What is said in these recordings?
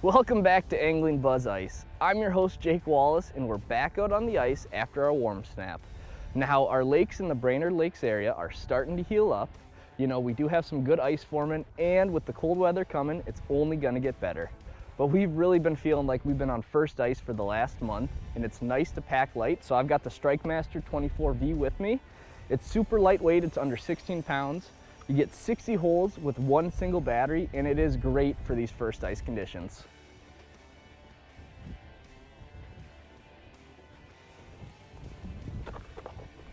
Welcome back to Angling Buzz Ice. I'm your host Jake Wallace, and we're back out on the ice after our warm snap. Now our lakes in the Brainerd Lakes area are starting to heal up. You know, we do have some good ice forming, and with the cold weather coming, it's only gonna get better. But we've really been feeling like we've been on first ice for the last month, and it's nice to pack light. So I've got the StrikeMaster 24V with me. It's super lightweight, it's under 16 pounds. You get 60 holes with one single battery, and it is great for these first ice conditions.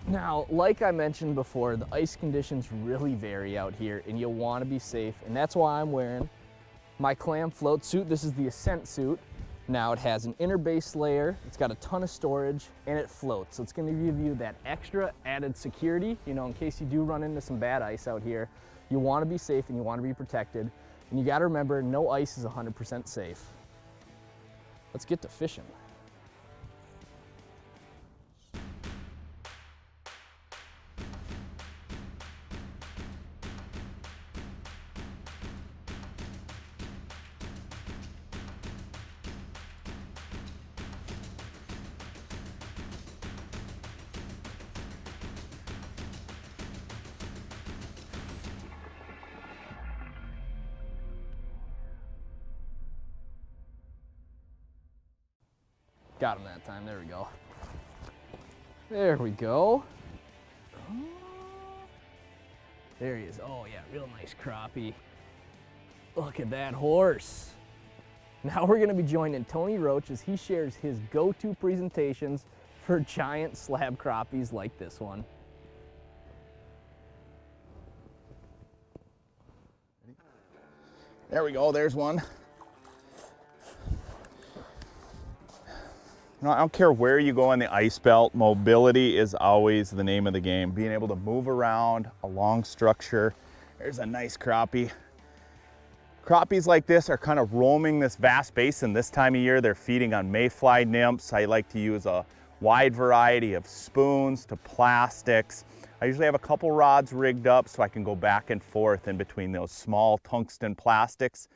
Now, like I mentioned before, the ice conditions really vary out here, and you'll want to be safe, and that's why I'm wearing my clam float suit. This is the Ascent suit. Now it has an inner base layer, it's got a ton of storage, and it floats. So it's going to give you that extra added security, you know, in case you do run into some bad ice out here. You want to be safe and you want to be protected. And you got to remember, no ice is 100% safe. Let's get to fishing. Got him that time, there we go. There we go. There he is. Oh yeah, real nice crappie. Look at that horse. Now we're gonna be joining Tony Roach as he shares his go-to presentations for giant slab crappies like this one. There we go, there's one. You know, I don't care where you go on the ice belt, mobility is always the name of the game. Being able to move around a long structure. There's a nice crappie. Crappies like this are kind of roaming this vast basin this time of year. They're feeding on mayfly nymphs. I like to use a wide variety of spoons to plastics. I usually have a couple rods rigged up so I can go back and forth in between those small tungsten plastics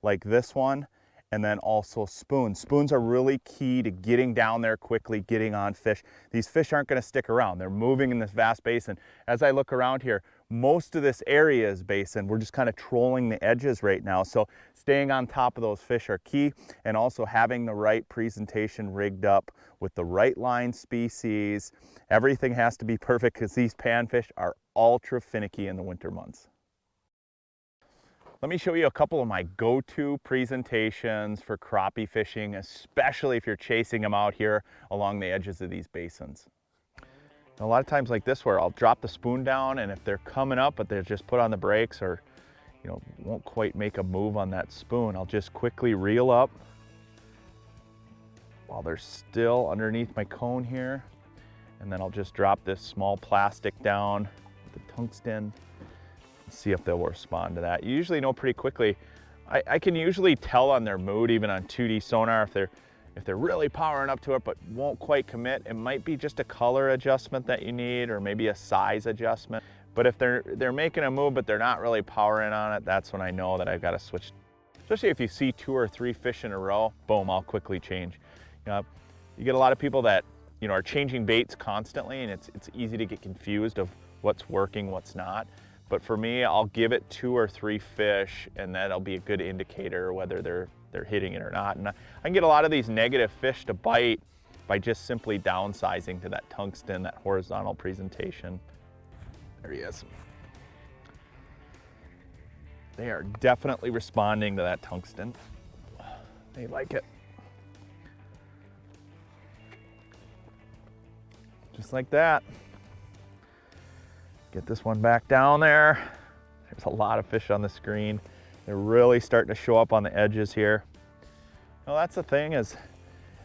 like this one. And then also spoons. Spoons are really key to getting down there quickly, getting on fish. These fish aren't going to stick around. They're moving in this vast basin. As I look around here, most of this area is basin. We're just kind of trolling the edges right now. So staying on top of those fish are key, and also having the right presentation rigged up with the right line species. Everything has to be perfect because these panfish are ultra finicky in the winter months. Let me show you a couple of my go-to presentations for crappie fishing, especially if you're chasing them out here along the edges of these basins. A lot of times like this where I'll drop the spoon down, and if they're coming up but they're just put on the brakes or, you know, won't quite make a move on that spoon, I'll just quickly reel up while they're still underneath my cone here. And then I'll just drop this small plastic down with the tungsten. See if they'll respond to that. You usually know pretty quickly. I can usually tell on their mood, even on 2D sonar, if they're really powering up to it but won't quite commit. It might be just a color adjustment that you need, or maybe a size adjustment. But if they're making a move but they're not really powering on it, that's when I know that I've got to switch. Especially if you see 2 or 3 fish in a row, boom, I'll quickly change. You know, you get a lot of people that, you know, are changing baits constantly, and it's easy to get confused of what's working, what's not. But for me, I'll give it 2 or 3 fish, and that'll be a good indicator whether they're hitting it or not. And I can get a lot of these negative fish to bite by just simply downsizing to that tungsten, that horizontal presentation. There he is. They are definitely responding to that tungsten. They like it. Just like that. Get this one back down there. There's a lot of fish on the screen. They're really starting to show up on the edges here. Well, that's the thing, is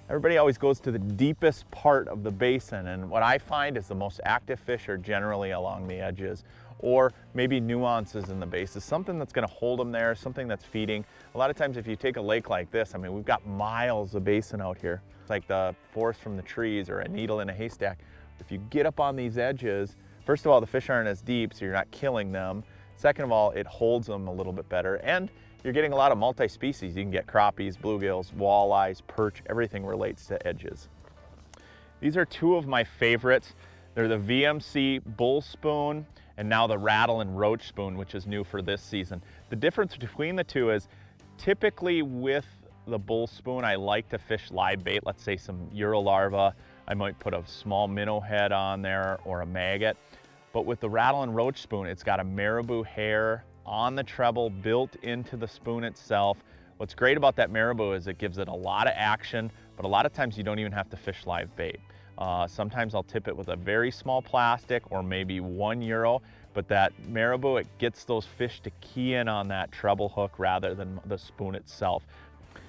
everybody always goes to the deepest part of the basin, and what I find is the most active fish are generally along the edges, or maybe nuances in the basin, something that's going to hold them there, something that's feeding. A lot of times if you take a lake like this, I mean, we've got miles of basin out here. It's like the forest from the trees or a needle in a haystack. If you get up on these edges, first of all, the fish aren't as deep, so you're not killing them. Second of all, it holds them a little bit better, and you're getting a lot of multi-species. You can get crappies, bluegills, walleyes, perch, everything relates to edges. These are two of my favorites. They're the VMC Bull Spoon and now the Rattle and Roach Spoon, which is new for this season. The difference between the two is typically with the Bull Spoon, I like to fish live bait, let's say some Eurolarva. I might put a small minnow head on there or a maggot. But with the Rattle and Roach Spoon, it's got a marabou hair on the treble built into the spoon itself. What's great about that marabou is it gives it a lot of action, but a lot of times you don't even have to fish live bait. Sometimes I'll tip it with a very small plastic or maybe €1, but that marabou, it gets those fish to key in on that treble hook rather than the spoon itself. You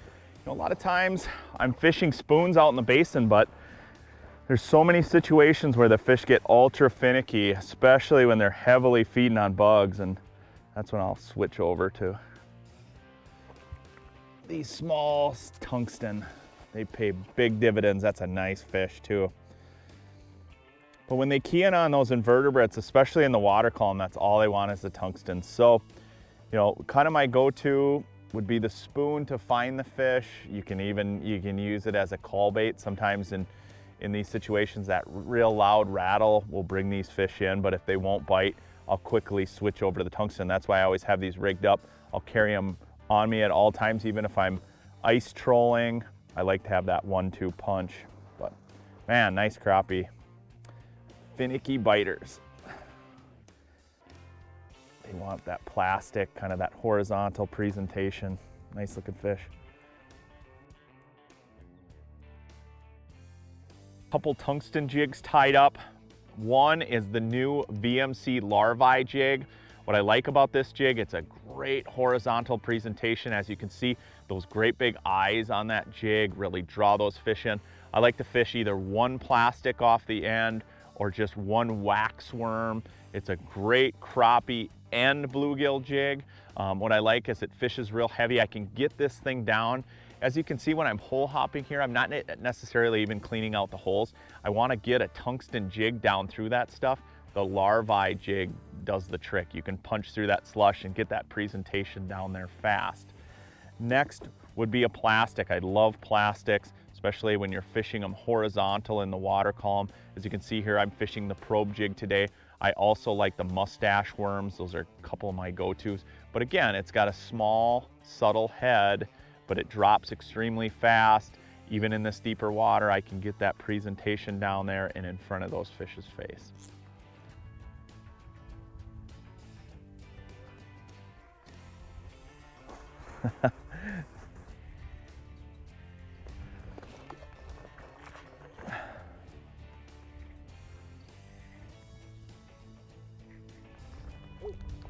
know, a lot of times I'm fishing spoons out in the basin, but there's so many situations where the fish get ultra finicky, especially when they're heavily feeding on bugs, and that's when I'll switch over to these small tungsten. They pay big dividends. That's a nice fish too. But when they key in on those invertebrates, especially in the water column, that's all they want is the tungsten. So, you know, kind of my go-to would be the spoon to find the fish. You can use it as a call bait. Sometimes in these situations, that real loud rattle will bring these fish in, but if they won't bite, I'll quickly switch over to the tungsten. That's why I always have these rigged up. I'll carry them on me at all times, even if I'm ice trolling. I like to have that 1-2 punch. But man, nice crappie. Finicky biters. They want that plastic, kind of that horizontal presentation. Nice looking fish. Couple tungsten jigs tied up. One is the new VMC Larvae jig. What I like about this jig, it's a great horizontal presentation. As you can see, those great big eyes on that jig really draw those fish in. I like to fish either one plastic off the end or just one wax worm. It's a great crappie and bluegill jig. What I like is it fishes real heavy. I can get this thing down. As you can see, when I'm hole hopping here, I'm not necessarily even cleaning out the holes. I want to get a tungsten jig down through that stuff. The Larvae jig does the trick. You can punch through that slush and get that presentation down there fast. Next would be a plastic. I love plastics, especially when you're fishing them horizontal in the water column. As you can see here, I'm fishing the probe jig today. I also like the mustache worms. Those are a couple of my go-tos. But again, it's got a small, subtle head, but it drops extremely fast. Even in this deeper water, I can get that presentation down there and in front of those fish's face.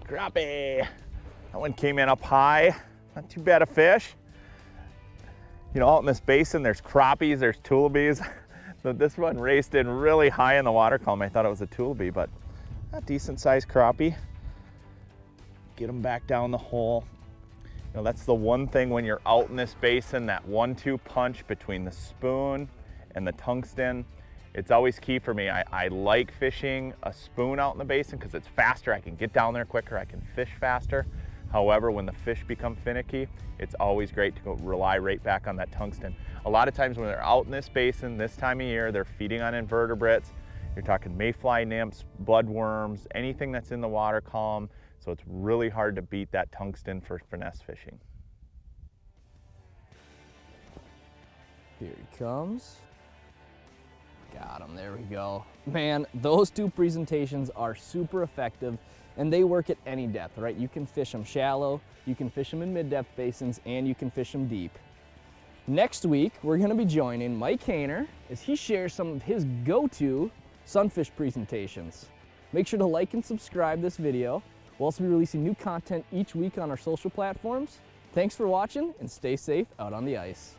Crappie. That one came in up high. Not too bad a fish. You know, out in this basin, there's crappies, there's tullabies. But this one raced in really high in the water column. I thought it was a tullabee, but a decent sized crappie. Get them back down the hole. You know, that's the one thing when you're out in this basin, that 1-2 punch between the spoon and the tungsten. It's always key for me. I like fishing a spoon out in the basin because it's faster. I can get down there quicker. I can fish faster. However, when the fish become finicky, it's always great to go rely right back on that tungsten. A lot of times when they're out in this basin, this time of year, they're feeding on invertebrates. You're talking mayfly nymphs, bloodworms, anything that's in the water column. So it's really hard to beat that tungsten for finesse fishing. Here he comes. Got him, there we go. Man, those two presentations are super effective and they work at any depth, right? You can fish them shallow, you can fish them in mid-depth basins, and you can fish them deep. Next week, we're gonna be joining Mike Hainer as he shares some of his go-to sunfish presentations. Make sure to like and subscribe this video. We'll also be releasing new content each week on our social platforms. Thanks for watching and stay safe out on the ice.